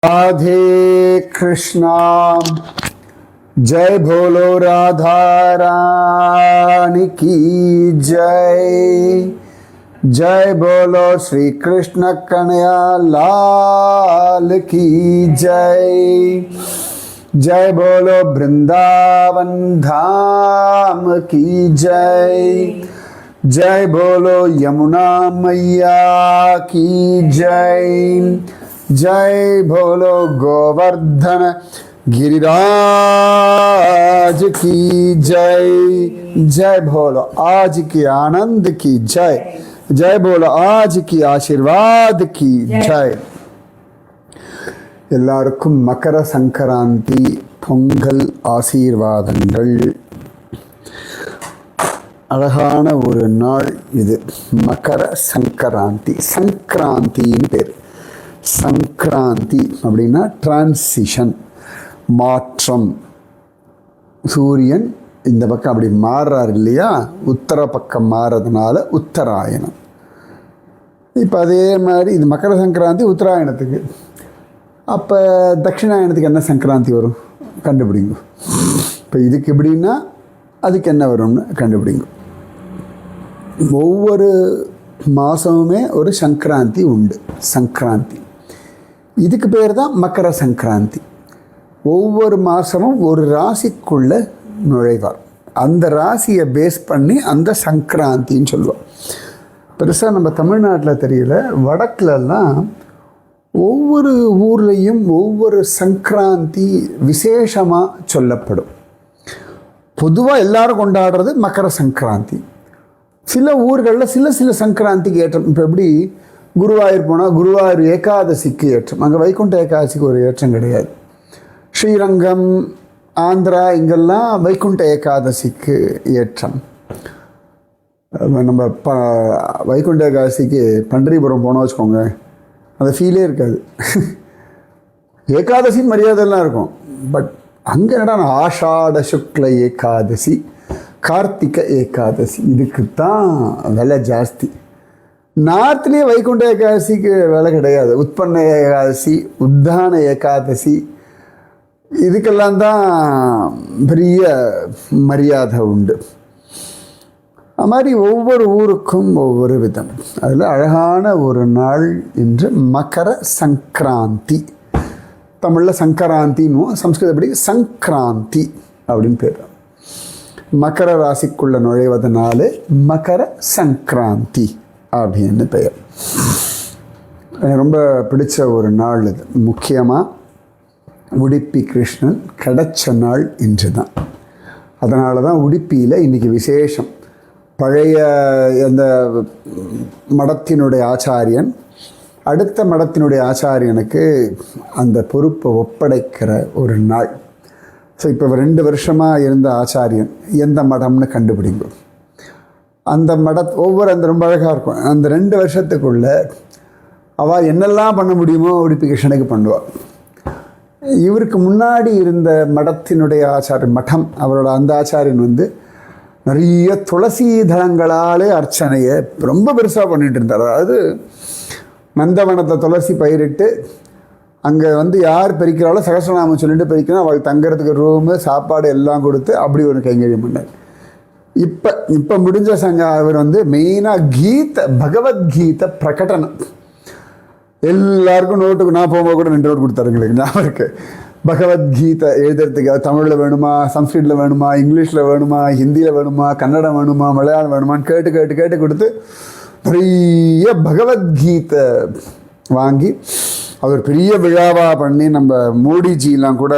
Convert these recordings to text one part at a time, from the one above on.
राधे कृष्णा जय भोलो राधा रानी की जय। जय बोलो श्री कृष्ण कन्हैया लाल की जय। जय बोलो वृंदावन धाम की जय। जय बोलो यमुना मैया की जय। जय बोलो गोवर्धन गिरिराज की जय। जय बोलो आज की आनंद की जय। जय बोलो आज की आशीर्वाद की जय। எல்லாருக்கும் மகர சங்கராந்தி பொங்கல் ஆசீர்வாதங்கள். அழகான ஒரு நாள் இது, மகர சங்கராந்தி. சங்கராந்தின்னு பேர். சங்கராந்தி அப்படின்னா டிரான்சிஷன், மாற்றம். சூரியன் இந்த பக்கம் அப்படி மாறுறார் இல்லையா, உத்தர பக்கம் மாறுறதுனால உத்தராயணம். இப்போ அதே மாதிரி இது மகர சங்கராந்தி உத்தராயணத்துக்கு. அப்போ தட்சிணாயணத்துக்கு என்ன சங்கராந்தி வரும் கண்டுபிடிங்க. இப்போ இதுக்கு எப்படின்னா அதுக்கு என்ன வரும்னு கண்டுபிடிங்க. ஒவ்வொரு மாதமுமே ஒரு சங்கராந்தி உண்டு. சங்கராந்தி இதுக்கு பேர் தான் மகர சங்கராந்தி. ஒவ்வொரு மாதமும் ஒரு ராசிக்குள்ளே நுழைவார். அந்த ராசியை பேஸ் பண்ணி அந்த சங்கராந்தின்னு சொல்லுவாள். பெருசாக நம்ம தமிழ்நாட்டில் தெரியல, வடக்குலலாம் ஒவ்வொரு ஊர்லேயும் ஒவ்வொரு சங்கராந்தி விசேஷமாக சொல்லப்படும். பொதுவாக எல்லாரும் கொண்டாடுறது மகர சங்கராந்தி. சில ஊர்களில் சில சங்கராந்திக்கு ஏற்றம். இப்போ எப்படி குருவாயூர் போனால் குருவாயூர் ஏகாதசிக்கு ஏற்றம், அங்கே வைகுண்ட ஏகாதசிக்கு ஒரு ஏற்றம் கிடையாது. ஸ்ரீரங்கம், ஆந்திரா இங்கெல்லாம் வைகுண்ட ஏகாதசிக்கு ஏற்றம். நம்ம வைகுண்ட ஏகாதசிக்கு பண்டரிபுரம் போனோம் வச்சுக்கோங்க, அந்த ஃபீலே இருக்காது. ஏகாதசின்னு மரியாதைலாம் இருக்கும், பட் அங்கே என்னடா ஆஷாட சுக்ல ஏகாதசி, கார்த்திகை ஏகாதசி, இதுக்கு தான் விலை ஜாஸ்தி. நார்த்லேயே வைகுண்ட ஏகாதசிக்கு விலை கிடையாது. உத்பன்ன ஏகாதசி, உத்தான ஏகாதசி, இதுக்கெல்லாம் தான் பெரிய மரியாதை உண்டு. அது மாதிரி ஒவ்வொரு ஊருக்கும் ஒவ்வொரு விதம். அதில் அழகான ஒரு நாள் இன்று மகர சங்கராந்தி. தமிழில் சங்கராந்தின்னு, சம்ஸ்கிருதப்படி சங்கராந்தி அப்படின்னு பேர். மகர ராசிக்குள்ள நுழைவதனால மகர சங்கராந்தி அப்படின்னு பெயர். எனக்கு ரொம்ப பிடிச்ச ஒரு நாள் இது. முக்கியமாக உடுப்பி கிருஷ்ணன் கிடைச்ச நாள் இன்று தான். அதனால தான் உடுப்பியில் இன்றைக்கி விசேஷம். பழைய அந்த மடத்தினுடைய ஆச்சாரியன் அடுத்த மடத்தினுடைய ஆச்சாரியனுக்கு அந்த பொறுப்பை ஒப்படைக்கிற ஒரு நாள். ஸோ இப்போ 2 வருஷமாக இருந்த ஆச்சாரியன் எந்த மடம்னு கண்டுபிடிங்க. அந்த ஒவ்வொரு அந்த ரொம்ப அழகாக இருக்கும். அந்த 2 வருஷத்துக்குள்ளே அவள் என்னெல்லாம் பண்ண முடியுமோ உடுப்பி கிருஷ்ணனுக்கு பண்ணுவாள். இவருக்கு முன்னாடி இருந்த மடத்தினுடைய ஆச்சாரியன், மடம் அவரோட அந்த ஆச்சாரியன் நிறைய துளசி தளங்களாலே அர்ச்சனையை ரொம்ப பெருசாக பண்ணிகிட்டு இருந்தார். அதாவது நந்தவனத்தை துளசி பயிரிட்டு அங்கே யார் பறிக்கிறாளோ சகஸ்ரநாமம் சொல்லிட்டு பறிக்கணும், அவளுக்கு தங்குறதுக்கு ரூமு சாப்பாடு எல்லாம் கொடுத்து அப்படி ஒரு கைங்கரியம் பண்ணார். இப்போ முடிஞ்ச அவர் மெயினாக பகவத்கீதை பிரகடனம் எல்லாருக்கும் நோட்டுக்கு நான் போகும்போது கூட 2 நோட்டு கொடுத்தாருங்களுக்கு ஞாபகம் இருக்கு. பகவத்கீதை எழுதுறதுக்கு தமிழில் வேணுமா, சம்ஸ்கிருத்தில் வேணுமா, இங்கிலீஷில் வேணுமா, ஹிந்தியில் வேணுமா, கன்னடம் வேணுமா, மலையாளம் வேணுமான்னு கேட்டு கொடுத்து நிறைய பகவத்கீதை வாங்கி அவர் பெரிய விழாவாக பண்ணி நம்ம மோடிஜிலாம் கூட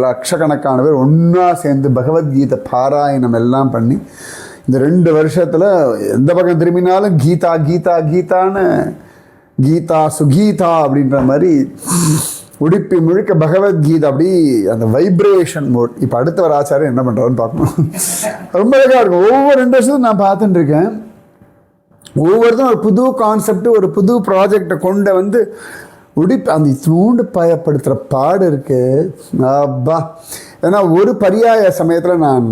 லட்சக்கணக்கான பேர் ஒன்றா சேர்ந்து பகவத்கீதை பாராயணம் எல்லாம் பண்ணி இந்த 2 வருஷத்தில் எந்த பக்கம் திரும்பினாலும் கீதா கீதா கீதான்னு, கீதா சுகீதா அப்படின்ற மாதிரி உடுப்பி முழுக்க பகவத்கீதை அப்படி அந்த வைப்ரேஷன் மோட். இப்போ அடுத்த ஒரு ஆச்சாரம் என்ன பண்ணுறாருன்னு பார்க்கணும். ரொம்ப அழகாக இருக்கும். ஒவ்வொரு 2 வருஷத்தும் நான் பார்த்துட்டு இருக்கேன். ஒவ்வொருத்தரும் ஒரு புது கான்செப்ட், ஒரு புது ப்ராஜெக்டை கொண்டு உடுப்பி அந்த இத்தினூண்டு பயப்படுத்துகிற பாடு இருக்கு. அப்பா, ஏன்னா ஒரு பரியாய சமயத்தில் நான்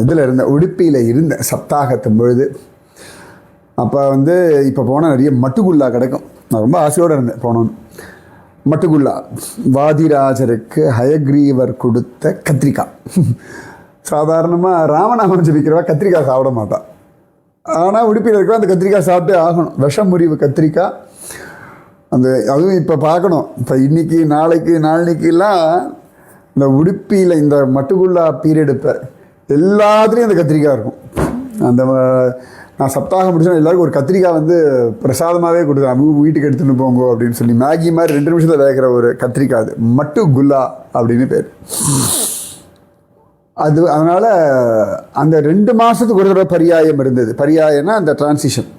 இதில் இருந்தேன், உடுப்பியில் இருந்தேன் சப்தாகத்தின் பொழுது. அப்போ இப்போ போனால் நிறைய மட்டுக்குள்ளா கிடைக்கும். நான் ரொம்ப ஆசையோடு இருந்தேன் போனோன்னு. மட்டுகுல்லா வாதிராஜருக்கு ஹயக்ரீவர் கொடுத்த கத்திரிக்காய். சாதாரணமாக ராமநாமம் ஜபிக்கிறவா கத்திரிக்காய் சாப்பிட மாட்டான். ஆனால் உடுப்பியில் இருக்கிற அந்த கத்திரிக்காய் சாப்பிட்டே ஆகணும். விஷமுறிவு கத்திரிக்காய். அந்த அதுவும் இப்போ பார்க்கணும், இப்போ இன்றைக்கி நாளைக்கு நாளைக்கெல்லாம் இந்த உடுப்பியில் இந்த மட்டுகுல்லா பீரியட் இப்போ எல்லாத்துலேயும் அந்த கத்திரிக்காய் இருக்கும். அந்த நான் சப்தாகம் முடிச்சோன்னா எல்லாருக்கும் ஒரு கத்திரிக்காய் வந்து பிரசாதமாகவே கொடுக்குறேன், வீட்டுக்கு எடுத்துகிட்டு போங்க அப்படின்னு சொல்லி. மேகி மாதிரி 2 நிமிஷத்தில் வேகிற ஒரு கத்திரிக்காய், அது மட்டுகுல்லா அப்படின்னு பேர். அது அதனால் அந்த 2 மாதத்துக்கு ஒரு தடவை பரியாயம் இருந்தது. பரியாயம்னா அந்த டிரான்சிஷன்.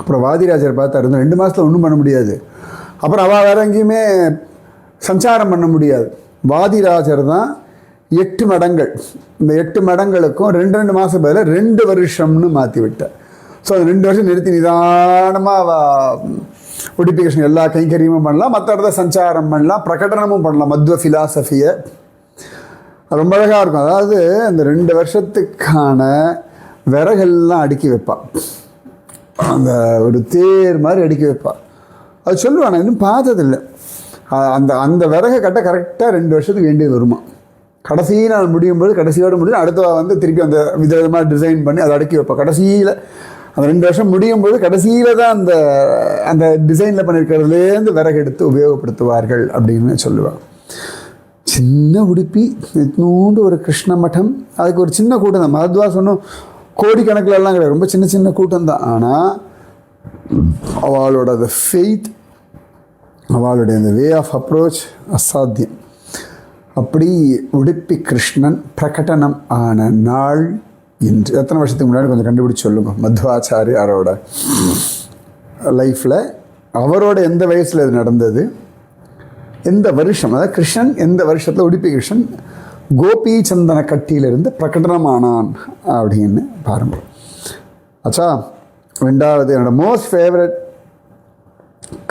அப்புறம் வாதிராஜர் பார்த்தாரு, இந்த 2 மாதத்தில் ஒன்றும் பண்ண முடியாது. அப்புறம் அவள் வேற எங்கேயுமே சஞ்சாரம் பண்ண முடியாது. வாதிராஜர் தான் 8 மடங்கள். இந்த 8 மடங்களுக்கும் 2 மாதம் பதில் 2 வருஷம்னு மாற்றி விட்டார். ஸோ அது 2 வருஷம் நிறுத்தி நிதானமாக உடுப்பி கிருஷ்ணன் எல்லா கைங்கரியமும் பண்ணலாம், மற்ற இடத்துல சஞ்சாரம் பண்ணலாம், பிரகடனமும் பண்ணலாம். மத்வ ஃபிலாசபியை ரொம்ப அழகாக இருக்கும். அதாவது அந்த 2 வருஷத்துக்கான விறகெல்லாம் அடுக்கி வைப்பாள். அந்த ஒரு தேர் மாதிரி அடுக்கி வைப்பாள். அது சொல்லுவாள், நான் இன்னும் பார்த்ததில்லை. அந்த அந்த விறகை கட்ட கரெக்டாக 2 வருஷத்துக்கு வேண்டியது வருமா. கடைசி நாள் முடியும் போது கடைசியோடு முடியும், அடுத்த வந்து திருப்பி அந்த விதவிதமாக டிசைன் பண்ணி அதை அடுக்கி வைப்பாள். கடைசியில் அந்த 2 வருஷம் முடியும் போது கடைசியில் தான் அந்த அந்த டிசைனில் பண்ணியிருக்கிறதுலேருந்து விறகு எடுத்து உபயோகப்படுத்துவார்கள் அப்படின்னு சொல்லுவாள். சின்ன உடுப்பி, நூண்டு ஒரு கிருஷ்ண மடம், அதுக்கு ஒரு சின்ன கூட்டம் தான். மகத்வா சொன்னோம் கோடிக்கணக்கிலலாம் கிடையாது, ரொம்ப சின்ன சின்ன கூட்டம் தான். ஆனால் அவளோட அந்த ஃபெய்த், அவளுடைய அந்த வே ஆஃப் அப்ரோச் அசாத்தியம். அப்படி உடுப்பி கிருஷ்ணன் பிரகடனம் ஆன நாள் இன்று. எத்தனை வருஷத்துக்கு முன்னாடி கொஞ்சம் கண்டுபிடிச்சி சொல்லுங்க. மத்வாச்சாரியாரோட லைஃப்பில் அவரோட எந்த வயசில் இது நடந்தது, எந்த வருஷம், அதாவது கிருஷ்ணன் எந்த வருஷத்தில் உடுப்பி கிருஷ்ணன் கோபி சந்தன கட்டியிலிருந்து பிரகடனமானான் அப்படின்னு பாருங்கள். ஆச்சா, 2வது என்னோட மோஸ்ட் ஃபேவரட்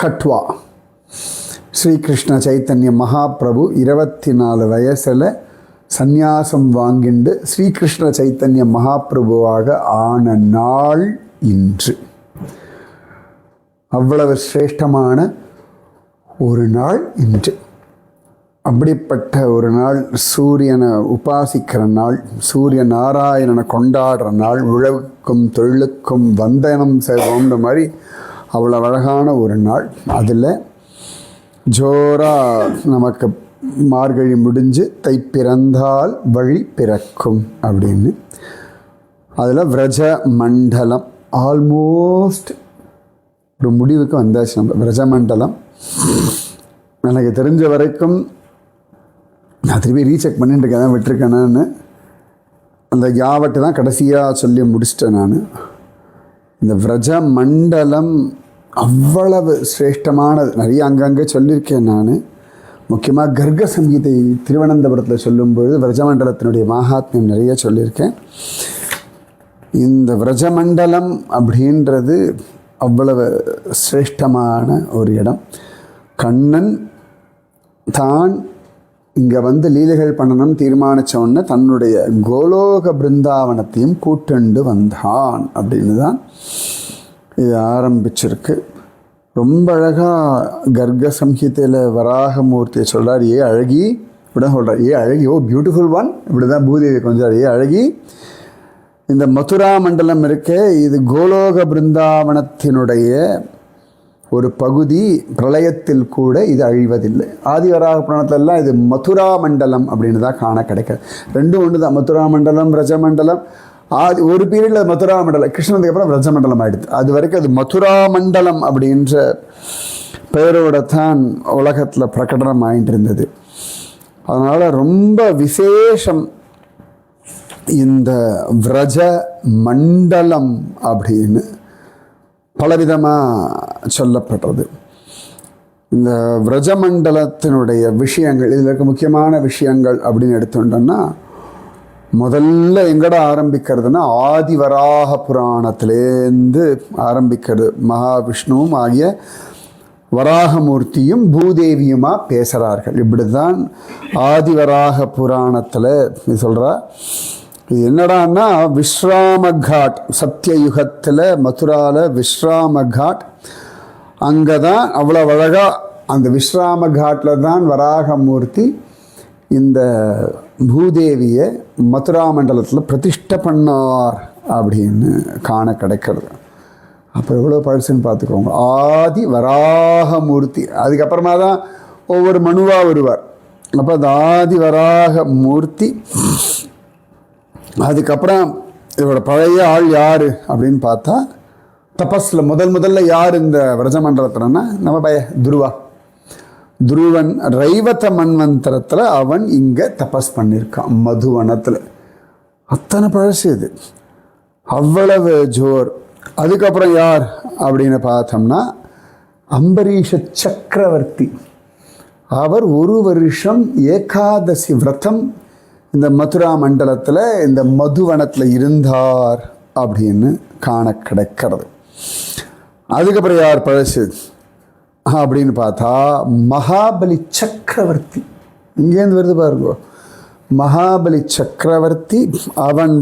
கட்வா. ஸ்ரீகிருஷ்ண சைத்தன்ய மகாபிரபு 24 வயசில் சந்நியாசம் வாங்கிண்டு ஸ்ரீகிருஷ்ண சைத்தன்ய மகாபிரபுவாக ஆன நாள் இன்று. அவ்வளவு சிரேஷ்டமான ஒரு நாள் இன்று. அப்படிப்பட்ட ஒரு நாள், சூரியனை உபாசிக்கிற நாள், சூரிய நாராயணனை கொண்டாடுற நாள், உழவுக்கும் தொழிலுக்கும் வந்தனம் செய்வோம்ன்ற மாதிரி அவ்வளோ அழகான ஒரு நாள். அதில் ஜோராக நமக்கு மார்கழி முடிஞ்சு தை பிறந்தால் வழி பிறக்கும் அப்படின்னு. அதில் விரஜ மண்டலம் ஆல்மோஸ்ட் ஒரு முடிவுக்கு வந்தாச்சு. நம்ம விரஜ மண்டலம் எனக்கு தெரிஞ்ச வரைக்கும் நான் திருப்பி ரீசெக் பண்ணிட்டு இருக்கேன், தான் விட்டுருக்கேனான்னு. அந்த யாவட்டு தான் கடைசியாக சொல்லி முடிச்சிட்டேன் நான். இந்த விரஜ மண்டலம் அவ்வளவு சிரேஷ்டமானது. நிறைய அங்கங்கே சொல்லியிருக்கேன் நான். முக்கியமாக கர்க சங்கீதை திருவனந்தபுரத்தில் சொல்லும்பொழுது விரஜமண்டலத்தினுடைய மகாத்மியம் நிறைய சொல்லியிருக்கேன். இந்த விரஜமண்டலம் அப்படின்றது அவ்வளவு சிரேஷ்டமான ஒரு இடம். கண்ணன் தான் இங்கே வந்து லீலைகள் பண்ணணும்னு தீர்மானித்த உடனே தன்னுடைய கோலோக பிருந்தாவனத்தையும் கூட்டுண்டு வந்தான் அப்படின்னு தான் இது ஆரம்பிச்சிருக்கு. ரொம்ப அழகாக கர்க சம்ஹிதையில் வராகமூர்த்தியை சொல்கிறார், ஏ அழகி இப்படி தான் சொல்கிறார், ஏ அழகி, ஓ பியூட்டிஃபுல் ஒன், இப்படி தான் பூதேவி கொஞ்சம், ஏ அழகி, இந்த மதுரா மண்டலம் இருக்கே இது கோலோக பிருந்தாவனத்தினுடைய ஒரு பகுதி, பிரளயத்தில் கூட இது அழிவதில்லை. ஆதிவராக புராணத்திலெல்லாம் இது மதுரா மண்டலம் அப்படின்னு தான் காண கிடைக்காது. 2 ஒன்று தான், மதுரா மண்டலம் ரஜமண்டலம். ஒரு பீரியடில் மதுரா மண்டலம், கிருஷ்ணனுக்கு அப்புறம் ரஜமண்டலம் ஆகிடுது. அது வரைக்கும் அது மதுரா மண்டலம் அப்படின்ற பெயரோட தான் உலகத்தில் பிரகடனம் ஆகிட்டு இருந்தது. அதனால் ரொம்ப விசேஷம் இந்த விரஜ மண்டலம் அப்படின்னு பலவிதமாக சொல்லப்படுறது. இந்த விரஜமண்டலத்தினுடைய விஷயங்கள், இதில் இருக்க முக்கியமான விஷயங்கள் அப்படின்னு எடுத்துட்டோம்னா, முதல்ல எங்கட ஆரம்பிக்கிறதுனா ஆதிவராக புராணத்திலேருந்து ஆரம்பிக்கிறது. மகாவிஷ்ணுவும் ஆகிய வராகமூர்த்தியும் பூதேவியுமாக பேசுகிறார்கள். இப்படி தான் ஆதிவராக புராணத்தில் சொல்கிறா. இது என்னடான்னா விஸ்ராம காட், சத்தியயுகத்தில் மதுராவில் விஸ்ராம காட். அங்கே தான் அவ்வளோ அழகாக அந்த விஸ்ராம காட்டில் தான் வராகமூர்த்தி இந்த பூதேவியை மதுரா மண்டலத்தில் பிரதிஷ்டை பண்ணார் அப்படின்னு காண கிடைக்கிறது. அப்போ எவ்வளோ பழசுன்னு பார்த்துக்கோங்க. ஆதி வராகமூர்த்தி. அதுக்கப்புறமா தான் ஒவ்வொரு மனுவாக வருவார். அப்போ அந்த ஆதி வராகமூர்த்தி. அதுக்கப்புறம் இதோட பழைய ஆள் யார் அப்படின்னு பார்த்தா, தபஸில் முதல்ல யார் இந்த விரஜமண்டலத்தில்னா நம்ம துருவன் ரைவத மன்வந்தரத்தில் அவன் இங்கே தபஸ் பண்ணியிருக்கான் மதுவனத்தில். அத்தனை பழசு இது, அவ்வளவு ஜோர். அதுக்கப்புறம் யார் அப்படின்னு பார்த்தோம்னா அம்பரீஷ சக்கரவர்த்தி. அவர் ஒரு வருஷம் ஏகாதசி விரதம் இந்த மதுரா மண்டலத்தில் இந்த மதுவனத்தில் இருந்தார் அப்படின்னு காண கிடைக்கிறது. அதுக்கப்புறம் யார் பழசு அப்படின்னு பார்த்தா மகாபலி சக்கரவர்த்தி. இங்கேருந்து வருது பாருங்க, மகாபலி சக்கரவர்த்தி. அவன்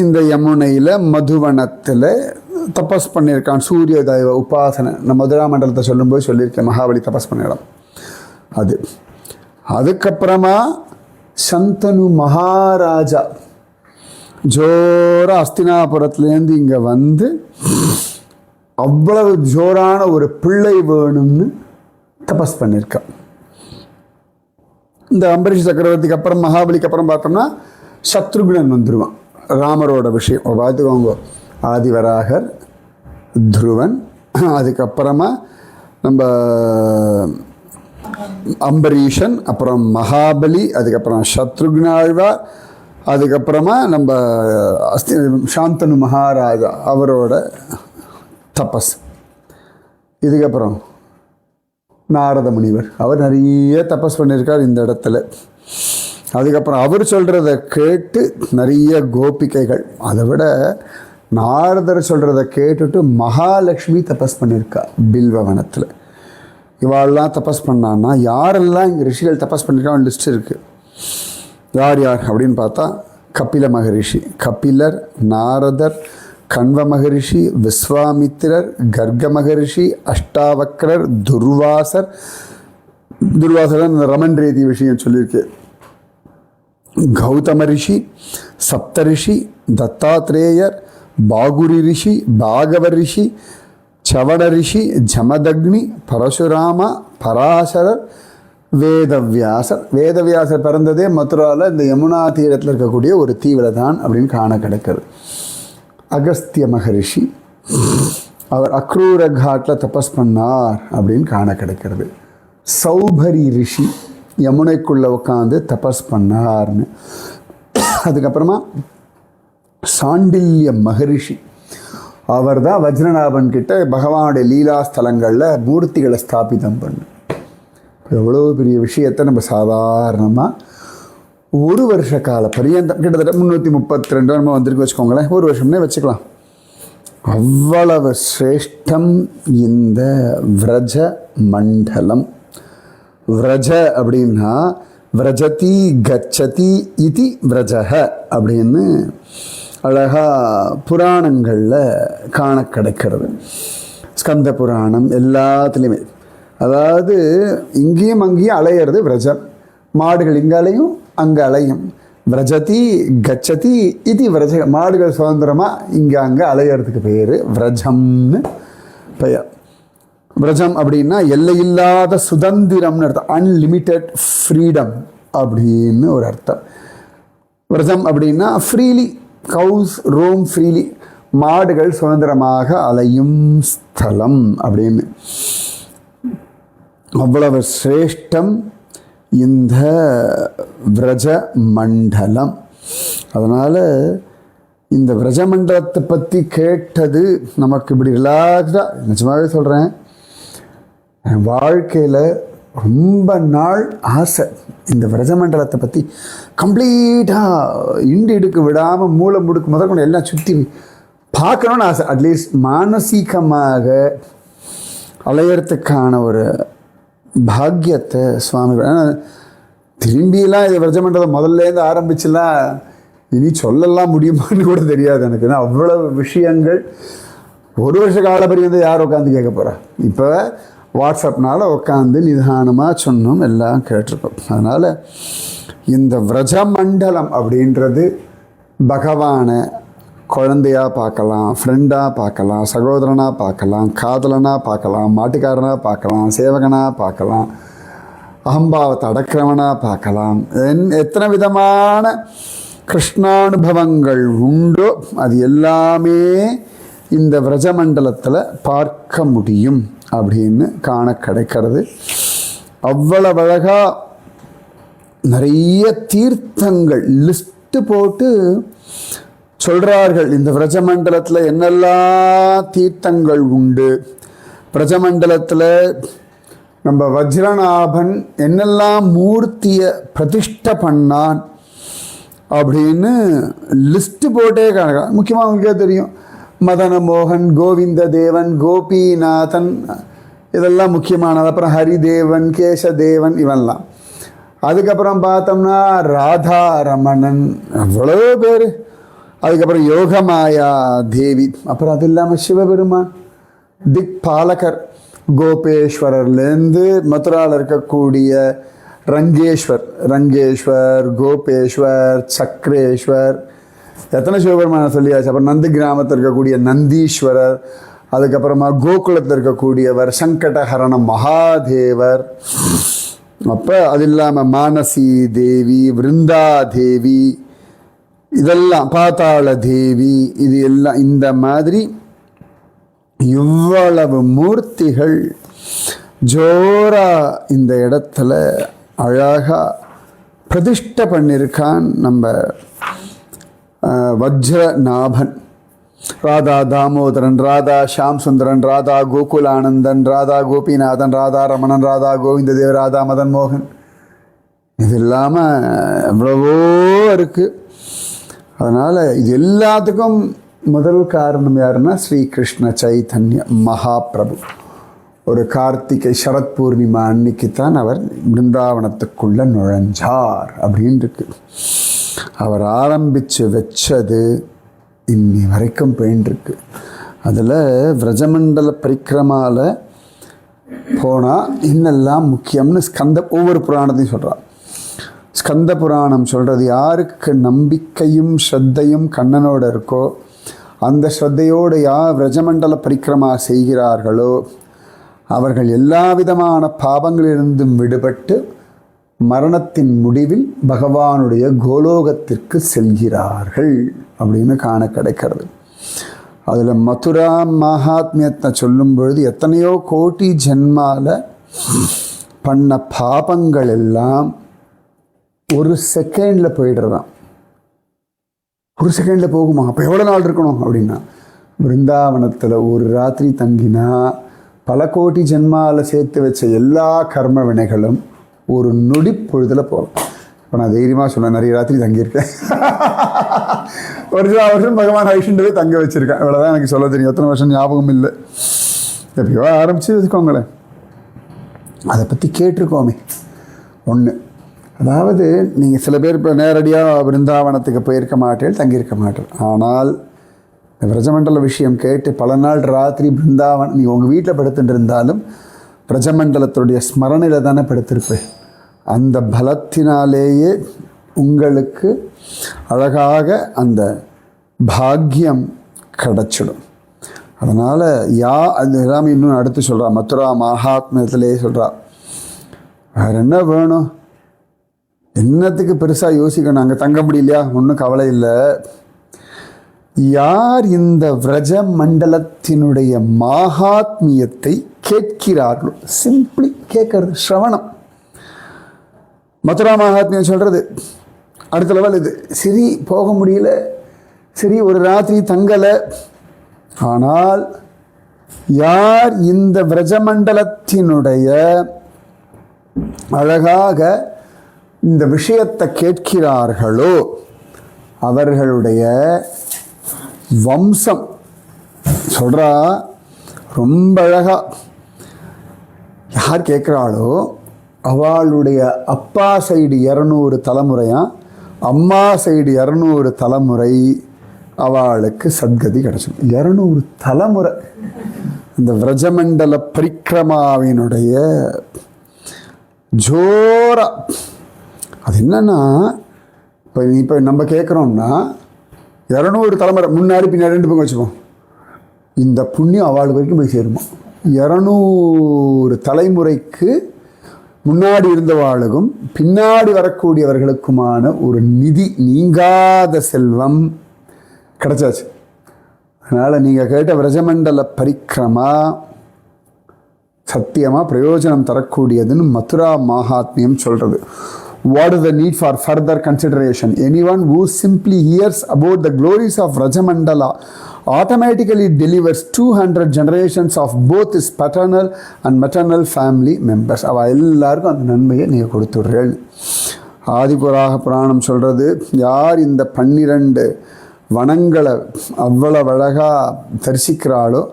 இந்த யமுனையில் மதுவனத்தில் தபஸ் பண்ணியிருக்கான். சூரிய தெய்வ உபாசனை. நான் மதுரா மண்டலத்தை சொல்லும்போது சொல்லியிருக்கேன் மகாபலி தபஸ் பண்ண இடம் அது. அதுக்கப்புறமா சந்தனு மகாராஜா ஜோர அஸ்தினாபுரத்துலேருந்து இங்கே அவ்வளவு ஜோரான ஒரு பிள்ளை வேணும்னு தபஸ் பண்ணியிருக்கான். இந்த அம்பரீஷ் சக்கரவர்த்திக்கு அப்புறம் மகாபலிக்கு அப்புறம் பார்த்தோம்னா சத்ருகுணன் வந்துடுவான். ராமரோட விஷயம் பார்த்துக்கோங்க. ஆதிவராகர், துருவன், அதுக்கப்புறமா நம்ம அம்பரீஷன், அப்புறம் மகாபலி, அதுக்கப்புறம் சத்ருக்னாழ்வார், அதுக்கப்புறமா நம்ம சாந்தனு மகாராஜா அவரோட தபஸ். இதுக்கப்புறம் நாரத முனிவர், அவர் நிறைய தபஸ் பண்ணியிருக்கார் இந்த இடத்துல. அதுக்கப்புறம் அவர் சொல்கிறத கேட்டு நிறைய கோபிகைகள், அதை விட நாரதர் சொல்கிறத கேட்டுட்டு மகாலட்சுமி தபஸ் பண்ணியிருக்கா பில்வவனத்தில். இவாளெலாம் தபஸ் பண்ணான்னா யாரெல்லாம் இங்கே ரிஷிகள் தபஸ் பண்ணியிருக்காங்க லிஸ்ட் இருக்குது. யார் அப்படின்னு பார்த்தா கபில மகரிஷி, கபிலர், நாரதர், கண்வ மகரிஷி, விஸ்வாமித்திரர், கர்க மகரிஷி, அஷ்டாவக்ரர், துர்வாசர். துர்வாசர் ரமன் ரேதி விஷயம் சொல்லியிருக்கு. கௌதம ரிஷி, சப்தரிஷி, தத்தாத்ரேயர், பாகுரி ரிஷி, பாகவ ரிஷி, சவண ரிஷி, ஜமதக்னி, பரசுராமா, பராசரர், வேதவியாசர். வேதவியாசர் பிறந்ததே மதுராவில் இந்த யமுனா தீரத்தில் இருக்கக்கூடிய ஒரு தீவில் தான் அப்படின்னு காண கிடைக்கிறது. அகஸ்திய மகரிஷி, அவர் அக்ரூர காட்டில் தபஸ் பண்ணார் அப்படின்னு காண கிடைக்கிறது. சௌபரி ரிஷி யமுனைக்குள்ளே உட்காந்து தபஸ் பண்ணார்னு. அதுக்கப்புறமா சாண்டில்ய மகரிஷி, அவர் தான் வஜ்ரநாபன் கிட்ட பகவானுடைய லீலாஸ்தலங்களில் மூர்த்திகளை ஸ்தாபிதம் பண்ணு. எவ்வளோ பெரிய விஷயத்தை நம்ம சாதாரணமாக ஒரு வருஷ கால பரியந்தம் கிட்டத்தட்ட 332 நம்ம வந்திருக்கு வச்சுக்கோங்களேன், ஒரு வருஷம்னே வச்சுக்கலாம். அவ்வளவு சிரேஷ்டம் இந்த விரஜ மண்டலம். விரஜ அப்படின்னா விரஜதி கச்சதி இதி விரஜக அப்படின்னு அழகாக புராணங்களில் காண கிடைக்கிறது. ஸ்கந்த புராணம் எல்லாத்துலேயுமே, அதாவது இங்கேயும் அங்கேயும் அலையிறது விரஜம். மாடுகள் இங்கே அலையும் அங்கே அலையும். விரஜதி கச்சதி இது விரஜ. மாடுகள் சுதந்திரமாக இங்கே அங்கே அலையிறதுக்கு பேர் விரஜம்னு பெயர். விரஜம் அப்படின்னா எல்லையில்லாத சுதந்திரம்னு அர்த்தம், அன்லிமிட்டெட் ஃப்ரீடம் அப்படின்னு ஒரு அர்த்தம். விரஜம் அப்படின்னா ஃப்ரீலி, கவுஸ் ரோம் ஃப்ரீலி, மாடுகள் சுதந்திரமாக அலையும் ஸ்தலம் அப்படின்னு. அவ்வளவு சிரேஷ்டம் இந்த விரஜ மண்டலம். அதனால் இந்த விரஜ மண்டலத்தை பற்றி கேட்டது நமக்கு இப்படி ரிலாக்ஸ்டாக, நிஜமாகவே சொல்கிறேன், என் வாழ்க்கையில் ரொம்ப நாள் ஆசை இந்த விரஜமண்டலத்தை பற்றி கம்ப்ளீட்டாக இடுக்கு விடாமல் மூளை முடுக்கு முதற்கொண்டு எல்லாம் சுற்றி பார்க்கணுன்னு ஆசை. அட்லீஸ்ட் மானசீகமாக அலையறதுக்கான ஒரு பாக்கியத்தை சுவாமி. திரும்பியெல்லாம் இது விரஜமண்டலம் முதல்லேருந்து ஆரம்பிச்சுலாம் இனி சொல்லலாம் முடியுமான்னு கூட தெரியாது எனக்கு. ஏன்னா அவ்வளவு விஷயங்கள் ஒரு வருஷ கால பரியந்தம் யார் உட்காந்து கேட்க போகிறா. இப்போ வாட்ஸ்அப்னால் உட்காந்து நிதானமாக சொன்னோம், எல்லாம் கேட்டிருக்கோம். அதனால் இந்த விரஜமண்டலம் அப்படின்றது பகவானை குழந்தையாக பார்க்கலாம், ஃப்ரெண்டாக பார்க்கலாம், சகோதரனாக பார்க்கலாம், காதலனாக பார்க்கலாம், மாட்டுக்காரனாக பார்க்கலாம், சேவகனாக பார்க்கலாம், அகம்பாவத்தை அடக்கிறவனாக பார்க்கலாம். எத்தனை விதமான கிருஷ்ணானுபவங்கள் உண்டோ அது எல்லாமே இந்த விரஜமண்டலத்தில் பார்க்க முடியும் அப்படின்னு காண கிடைக்கிறது. அவ்வளவு அழகாக நிறைய தீர்த்தங்கள் லிஸ்ட்டு போட்டு சொல்கிறார்கள். இந்த விரஜமண்டலத்தில் என்னெல்லாம் தீர்த்தங்கள் உண்டு, விரஜமண்டலத்தில் நம்ம வஜ்ரநாபன் என்னெல்லாம் மூர்த்தியை பிரதிஷ்டை பண்ணான் அப்படின்னு லிஸ்ட்டு போட்டே காண. முக்கியமாக உங்களுக்கே தெரியும், மதன மோகன், கோவிந்த தேவன், கோபிநாதன், இதெல்லாம் முக்கியமானது. அப்புறம் ஹரிதேவன், கேசதேவன், இவெல்லாம். அதுக்கப்புறம் பார்த்தோம்னா ராதா ரமணன், அவ்வளோ பேர். அதுக்கப்புறம் யோகமாயா தேவி, அப்புறம் அது இல்லாமல் சிவபெருமான், திக் பாலகர், கோபேஸ்வரர்லேருந்து மதுராவில் இருக்கக்கூடிய ரங்கேஸ்வர், கோபேஸ்வர், சக்ரேஸ்வர், எத்தனை சிவபெருமான சொல்லியாச்சு. அப்புறம் நந்தி கிராமத்தில் இருக்கக்கூடிய நந்தீஸ்வரர், அதுக்கப்புறமா கோகுலத்தில் இருக்கக்கூடியவர் சங்கடஹரண மகாதேவர், அப்போ அது இல்லாமல் மானசி தேவி, விருந்தா தேவி, இதெல்லாம் பாதாள தேவி, இது எல்லாம் இந்த மாதிரி இவ்வளவு மூர்த்திகள் ஜோரா இந்த இடத்துல அழகாக பிரதிஷ்டை பண்ணியிருக்கான் நம்ம வஜ்ரநாபன். ராதா தாமோதரன், ராதா ஷாம் சுந்தரன், ராதா கோகுலானந்தன், ராதா கோபிநாதன், ராதா ரமணன், ராதா கோவிந்ததேவ், ராதா மதன் மோகன், இது இல்லாமல் எவ்வளவோ இருக்குது. அதனால் இது எல்லாத்துக்கும் முதல் காரணம் யாருன்னா ஸ்ரீகிருஷ்ண சைத்தன்ய மகாபிரபு. ஒரு கார்த்திகை சரத் பூர்ணிமா அன்னைக்கு தான் அவர் பிருந்தாவனத்துக்குள்ளே நுழைஞ்சார் அப்படின்னு இருக்கு. அவர் ஆரம்பித்து வச்சது இன்னி வரைக்கும் போயின்ட்டுருக்கு. அதில் விரஜமண்டல பரிக்கிரமாவில் போனால் இன்னெல்லாம் முக்கியம்னு ஒவ்வொரு புராணத்தையும் சொல்கிறார். ஸ்கந்த புராணம் சொல்கிறது, யாருக்கு நம்பிக்கையும் ஸ்ரத்தையும் கண்ணனோடு இருக்கோ, அந்த ஸ்ரத்தையோடு யார் விரஜமண்டல பரிக்கிரமா செய்கிறார்களோ அவர்கள் எல்லா விதமான பாவங்களிலிருந்தும் விடுபட்டு மரணத்தின் முடிவில் பகவானுடைய கோலோகத்திற்கு செல்கிறார்கள் அப்படின்னு காண கிடைக்கிறது. அதில் மதுரா மகாத்மியத்தை சொல்லும் பொழுது எத்தனையோ கோட்டி ஜென்மால பண்ண பாபங்கள் எல்லாம் ஒரு செகண்டில் போயிடுறதான். ஒரு செகண்டில் போகுமா? அப்போ எவ்வளோ நாள் இருக்கணும் அப்படின்னா, பிருந்தாவனத்தில் ஒரு ராத்திரி தங்கினா பல கோடி ஜென்மாவில் சேர்த்து வச்ச எல்லா கர்ம வினைகளும் ஒரு நொடி பொழுதில் போகும். இப்போ நான் தைரியமாக சொன்னேன், நிறைய ராத்திரி தங்கியிருக்கேன். ஒரு சில வருஷம் பகவான் ஐஷன்டவே தங்க வச்சுருக்கேன். இவ்வளோதான் எனக்கு சொல்ல தெரியும். எத்தனை வருஷம் ஞாபகம் இல்லை. எப்பயோ ஆரம்பித்து வச்சுக்கோங்களேன். அதை பற்றி கேட்டிருக்கோமே ஒன்று. அதாவது நீங்கள் சில பேர் இப்போ நேரடியாக பிருந்தாவனத்துக்கு போயிருக்க மாட்டேன், தங்கியிருக்க மாட்டேன். ஆனால் இந்த விரஜமண்டல விஷயம் கேட்டு பல நாள் ராத்திரி பிருந்தாவனம், நீங்கள் உங்கள் வீட்டில் படுத்துட்டு இருந்தாலும் பிரஜமண்டலத்துடைய ஸ்மரணையில் தானே படுத்திருப்பேன். அந்த பலத்தினாலேயே உங்களுக்கு அழகாக அந்த பாக்கியம் கிடச்சிடும். அதனால் அது எல்லாமே இன்னும் அடுத்து சொல்கிறா, மதுரா மகாத்மியத்திலே சொல்கிறா, வேறு என்ன வேணும், என்னத்துக்கு பெருசாக யோசிக்கணும், அங்கே தங்க முடியலையா, ஒன்றும் கவலை இல்லை. யார் இந்த விரஜ மண்டலத்தினுடைய மகாத்மியத்தை கேட்கிறார்களோ, சிம்பிளி கேட்கறது, ஸ்ரவணம். மதுரா மகாத்மியம் சொல்கிறது அடுத்த லெவல் இது. சரி போக முடியல, சரி ஒரு ராத்திரி தங்கலை, ஆனால் யார் இந்த விரஜமண்டலத்தினுடைய அழகாக இந்த விஷயத்தை கேட்கிறார்களோ அவர்களுடைய வம்சம் சொல்கிறா ரொம்ப அழகா. யார் கேட்குறாளோ அவளுடைய அப்பா சைடு 200 தலைமுறையாக, அம்மா சைடு 200 தலைமுறை அவளுக்கு சத்கதி கிடச்சிடும். 200 தலைமுறை இந்த விரஜமண்டல பரிக்கிரமாவினுடைய ஜோரா அது என்னன்னா, இப்போ நம்ம கேட்குறோம்னா 200 தலைமுறை முன்னாடி பின்னாடி 2 பக்கம் வச்சுப்போம், இந்த புண்ணியம் அவளுக்கு வரைக்கும் போய் சேருமா. 200 தலைமுறைக்கு முன்னாடி இருந்தவாளுக்கும் பின்னாடி வரக்கூடியவர்களுக்குமான ஒரு நிதி, நீங்காத செல்வம் கிடைச்சாச்சு. அதனால் நீங்கள் கேட்ட விரஜமண்டல பரிக்கிரமா சத்தியமாக பிரயோஜனம் தரக்கூடியதுன்னு மதுரா மகாத்மியம் சொல்கிறது. What is the need for further consideration? Anyone who simply hears about the glories of Rajamandala automatically delivers 200 generations of both his paternal and maternal family members. அவ எல்லாருக்கும் அந்த நன்மையை நீங்கள் கொடுத்துடுறேன். ஆதிபுராக புராணம் சொல்கிறது, யார் இந்த 12 வனங்களை அவ்வளவு அழகாக தரிசிக்கிறாளோ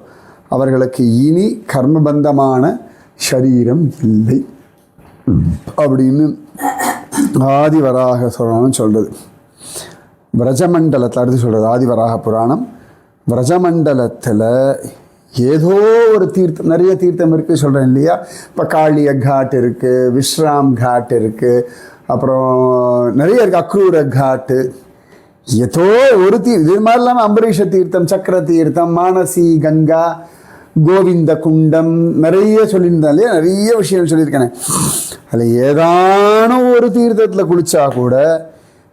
அவர்களுக்கு இனி கர்மபந்தமான சரீரம் இல்லை அப்படின்னு ஆதிவராக புராணம் சொல்கிறது. விரஜமண்டலத்தில் அடுத்து சொல்கிறது ஆதிவராக புராணம். விரஜமண்டலத்தில் ஏதோ ஒரு தீர்த்தம், நிறைய தீர்த்தம் இருக்குது சொல்கிறேன் இல்லையா. இப்போ காளிய காட் இருக்குது, விஸ்ராம் காட் இருக்குது, அப்புறம் நிறைய இருக்குது, அக்ரூர காட்டு, ஏதோ ஒரு இது மாதிரி இல்லாமல் அம்பரீஷ தீர்த்தம், சக்கர தீர்த்தம், மானசி கங்கா, கோவிந்த குண்டம், நிறைய சொல்லியிருந்தேன் இல்லையா, நிறைய விஷயம் சொல்லியிருக்கேனே. அதில் ஏதான ஒரு தீர்த்தத்தில் குளிச்சா கூட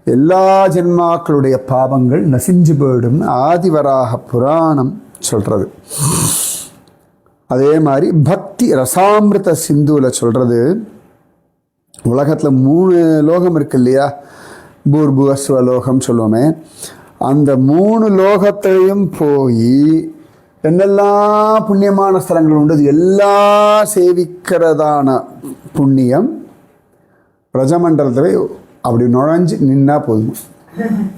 எல்லா ஜென்மாக்களுடைய பாவங்கள் நசிஞ்சு போயிடும் ஆதிவராக புராணம் சொல்கிறது. அதே மாதிரி பக்தி ரசாமிருத சிந்துவில் சொல்கிறது, உலகத்தில் 3 லோகம் இருக்கு இல்லையா, பூர்புவஸ்வலோகம் சொல்லுவோமே, அந்த 3 லோகத்தையும் போய் என்னெல்லாம் புண்ணியமான ஸ்தலங்கள் உண்டு எல்லாம் சேவிக்கிறதான புண்ணியம் பிரஜமண்டலத்தை அப்படி நுழைஞ்சு நின்னா போதும்.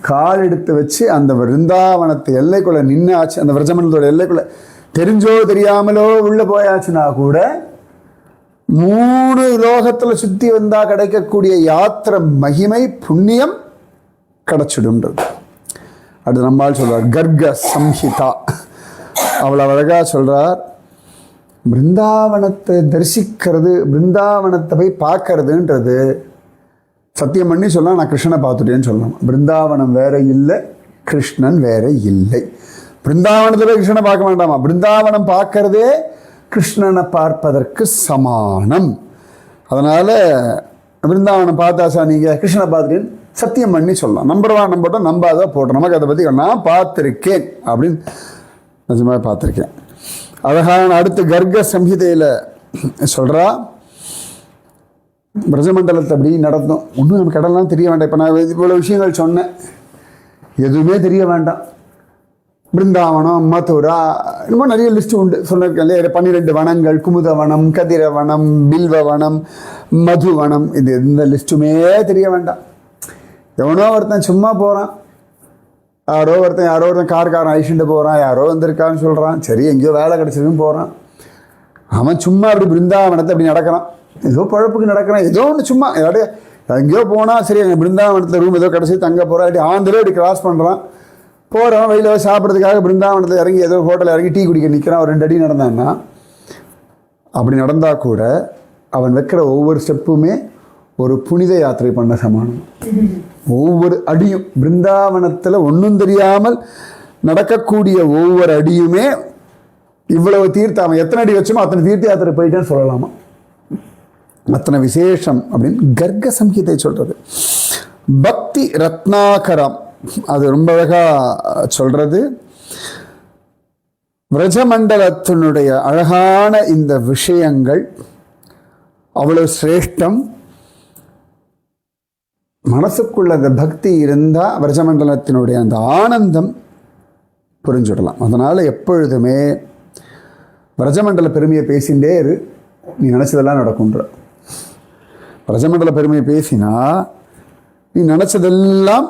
கால் எடுத்து வச்சு அந்த விருந்தாவனத்தை எல்லைக்குள்ள நின்னாச்சு, அந்த பிரஜமண்டலத்தோட எல்லைக்குள்ள தெரிஞ்சோ தெரியாமலோ உள்ள போயாச்சுன்னா கூட 3 லோகத்தில் சுற்றி வந்தால் கிடைக்கக்கூடிய யாத்திரை மகிமை புண்ணியம் கிடைச்சிடும்ன்றது. அடுத்து நம்மால் சொல்கிறார் கர்க சம்ஹிதா, அவ்வளோ அழகாக சொல்கிறார், பிருந்தாவனத்தை தரிசிக்கிறது, பிருந்தாவனத்தை போய் பார்க்கறதுன்றது சத்தியம் பண்ணி சொல்லலாம், நான் கிருஷ்ணனை பார்த்துட்டேன்னு சொல்லலாம். பிருந்தாவனம் வேற இல்லை, கிருஷ்ணன் வேற இல்லை. பிருந்தாவனத்தில் போய் கிருஷ்ணனை பார்க்க வேண்டாமா, பிருந்தாவனம் பார்க்கறதே கிருஷ்ணனை பார்ப்பதற்கு சமானம். அதனால் பிருந்தாவனம் பார்த்தாச்சா நீங்கள் கிருஷ்ணனை பார்த்துட்டேன்னு சத்தியம் பண்ணி சொல்லலாம். நம்புறவா நம்பட்டோம், நம்பாத போட்டோம், நமக்கு அதை பற்றி நான் பார்த்துருக்கேன் அப்படின்னு நிஜமாக பார்த்துருக்கேன். அழகான அடுத்து கர்க சம்ஹிதையில் சொல்கிறா, பிரஜமண்டலத்தை அப்படி நடத்தும், ஒன்றும் நமக்கு கடலாம் தெரிய வேண்டாம். இப்போ நான் இவ்வளோ விஷயங்கள் சொன்னேன், எதுவுமே தெரிய வேண்டாம். பிருந்தாவனம், மதுரா, இன்னும் நிறைய லிஸ்ட்டு உண்டு சொல்லியிருக்கேன் இல்லையா. 12 வனங்கள், குமுதவனம், கதிரவனம், பில்வவனம், மதுவனம், இது இந்த லிஸ்ட்டுமே தெரிய வேண்டாம். எவனோ ஒருத்தன் சும்மா போகிறான், யாரோ ஒருத்தன் கார்காரன் ஐஷன்ட்டு போகிறான், யாரோ வந்திருக்கான்னு சொல்கிறான், சரி எங்கேயோ வேலை கிடச்சதுன்னு போகிறான். அவன் சும்மா அப்படி பிருந்தாவனத்தை அப்படி நடக்கிறான், ஏதோ பழப்புக்கு நடக்கிறான், ஏதோ ஒன்று சும்மா எங்கேயோ போனால் சரி எங்கள் பிருந்தாவனத்தில் ரூம் ஏதோ கிடச்சி தங்க போகிறான், அப்படி ஆந்திரே அப்படி கிராஸ் பண்ணுறான், போகிறவன் வெயில சாப்பிட்றதுக்காக பிருந்தாவனத்தில் இறங்கி ஏதோ ஹோட்டலில் இறங்கி டீ குடிக்க நிற்கிறான், ஒரு 2 அடி நடந்தான்னா, அப்படி நடந்தால் கூட அவன் வைக்கிற ஒவ்வொரு ஸ்டெப்புமே ஒரு புனித யாத்திரை பண்ண சமானம். ஒவ்வொரு அடியும் பிருந்தாவனத்தில் ஒன்றும் தெரியாமல் நடக்கக்கூடிய ஒவ்வொரு அடியுமே இவ்வளவு தீர்த்தம், அவன் எத்தனை அடி வச்சோமோ அத்தனை தீர்த்த யாத்திரை போயிட்டேன்னு சொல்லலாமா, அத்தனை விசேஷம் அப்படின்னு கர்க சம்ஹிதை சொல்கிறது. பக்தி ரத்னாகரம் அது ரொம்ப அழகாக சொல்கிறது. விரஜமண்டலத்தினுடைய அழகான இந்த விஷயங்கள் அவ்வளோ சிரேஷ்டம். மனசுக்குள்ள அந்த பக்தி இருந்தால் விரஜமண்டலத்தினுடைய அந்த ஆனந்தம் புரிஞ்சுடலாம். அதனால் எப்பொழுதுமே விரஜமண்டல பெருமையை பேசிகிட்டே இரு, நீ நினச்சதெல்லாம் நடக்குன்ற. விரஜமண்டல பெருமையை பேசினா நீ நினச்சதெல்லாம்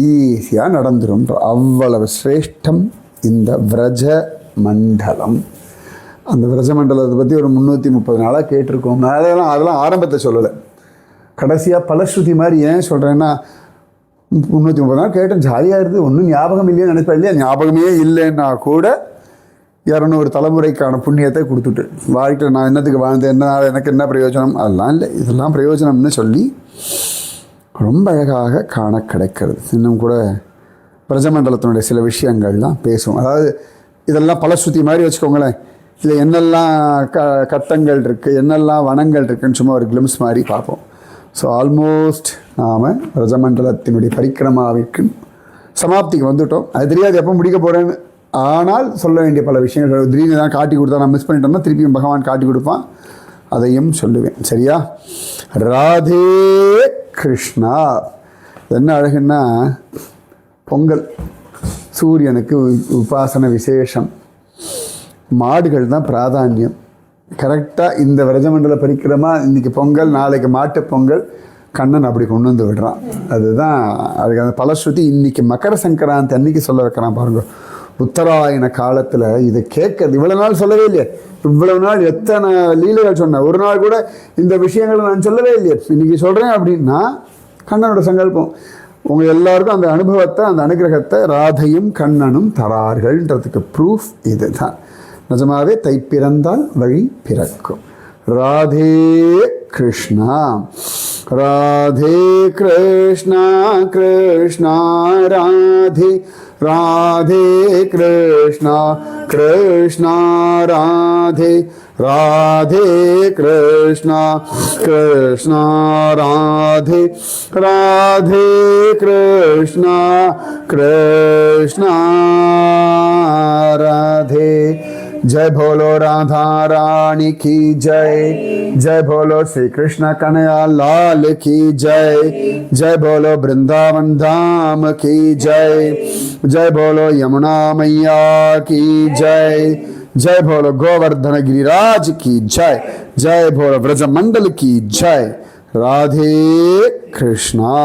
ஈஸியாக நடந்துருன்ற. அவ்வளவு சிரேஷ்டம் இந்த விரஜ மண்டலம். அந்த விரஜமண்டலத்தை பற்றி ஒரு 330 நாளாக கேட்டிருக்கோம். நான் அதெல்லாம் ஆரம்பத்தை சொல்லலை, கடைசியாக பலஸ்ருதி மாதிரி. ஏன் சொல்கிறேன்னா 330 நாள் கேட்டேன், ஜாலியாக இருக்குது, ஒன்றும் ஞாபகம் இல்லைன்னு நினைப்பேன் இல்லையா. ஞாபகமே இல்லைன்னா கூட 200 தலைமுறைக்கான புண்ணியத்தை கொடுத்துட்டு வாழ்க்கையில் நான் என்னத்துக்கு வாழ்ந்தேன், என்ன எனக்கு என்ன பிரயோஜனம், அதெல்லாம் இல்லை. இதெல்லாம் பிரயோஜனம்னு சொல்லி ரொம்ப அழகாக காண கிடைக்கிறது. இன்னும் கூட பிரஜமண்டலத்தினுடைய சில விஷயங்கள்லாம் பேசுவோம். அதாவது இதெல்லாம் பலஸ்ருதி மாதிரி வச்சுக்கோங்களேன். இதில் என்னெல்லாம் கட்டங்கள் இருக்குது, என்னெல்லாம் வனங்கள் இருக்குதுன்னு சும்மா ஒரு கிளிம்ஸ் மாதிரி பார்ப்போம். ஸோ ஆல்மோஸ்ட் நாம் பிரஜமண்டலத்தினுடைய பரிக்கிரமாவிற்கு சமாப்திக்கு வந்துவிட்டோம். அது தெரியாது எப்போ முடிக்க போகிறேன்னு. ஆனால் சொல்ல வேண்டிய பல விஷயங்கள் திடீர்னு தான் காட்டி கொடுத்தா நான் மிஸ் பண்ணிட்டோம்னா திருப்பியும் பகவான் காட்டி கொடுப்பான், அதையும் சொல்லுவேன். சரியா? ராதே கிருஷ்ணா. என்ன அழகுன்னா பொங்கல் சூரியனுக்கு உபாசன விசேஷம், மாடுகள் தான் பிராதானியம். கரெக்டாக இந்த விரஜமண்டல பரிக்கிரமா இன்றைக்கி பொங்கல், நாளைக்கு மாட்டு பொங்கல், கண்ணன் அப்படி கொண்டு வந்து விடுறான். அதுதான் அதுக்கு அந்த பலஸ்ருதி இன்றைக்கி மகர சங்கராந்தி அன்னைக்கு சொல்ல வைக்கிறான் பாருங்க. உத்தராயண காலத்தில் இதை கேட்கறது இவ்வளோ நாள் சொல்லவே இல்லையே. இவ்வளவு நாள் எத்தனை லீலைகள் சொன்னேன், ஒரு நாள் கூட இந்த விஷயங்களை நான் சொல்லவே இல்லையே. இன்றைக்கி சொல்கிறேன் அப்படின்னா கண்ணனோட சங்கல்பம். உங்கள் எல்லாருக்கும் அந்த அனுபவத்தை, அந்த அனுகிரகத்தை ராதையும் கண்ணனும் தரார்கள்ன்றதுக்கு ப்ரூஃப் இது தான். நிஜமாவே தை பிறந்தால் வழி பிறக்கும். ராதே கிருஷ்ணா, ராதே கிருஷ்ணா, கிருஷ்ணா ராதே, ராதே கிருஷ்ணா, கிருஷ்ணா ராதே, ராதே கிருஷ்ணா, கிருஷ்ணா ராதே, ராதே கிருஷ்ணா, கிருஷ்ணா ராதே. जय बोलो राधा रानी की जय, जय बोलो श्री कृष्ण कन्हैया लाल की जय, जय बोलो वृंदावन धाम की जय, जय बोलो यमुना मैया की जय, जय बोलो गोवर्धन गिरिराज की जय, जय बोलो ब्रजमंडल की जय. राधे कृष्णा.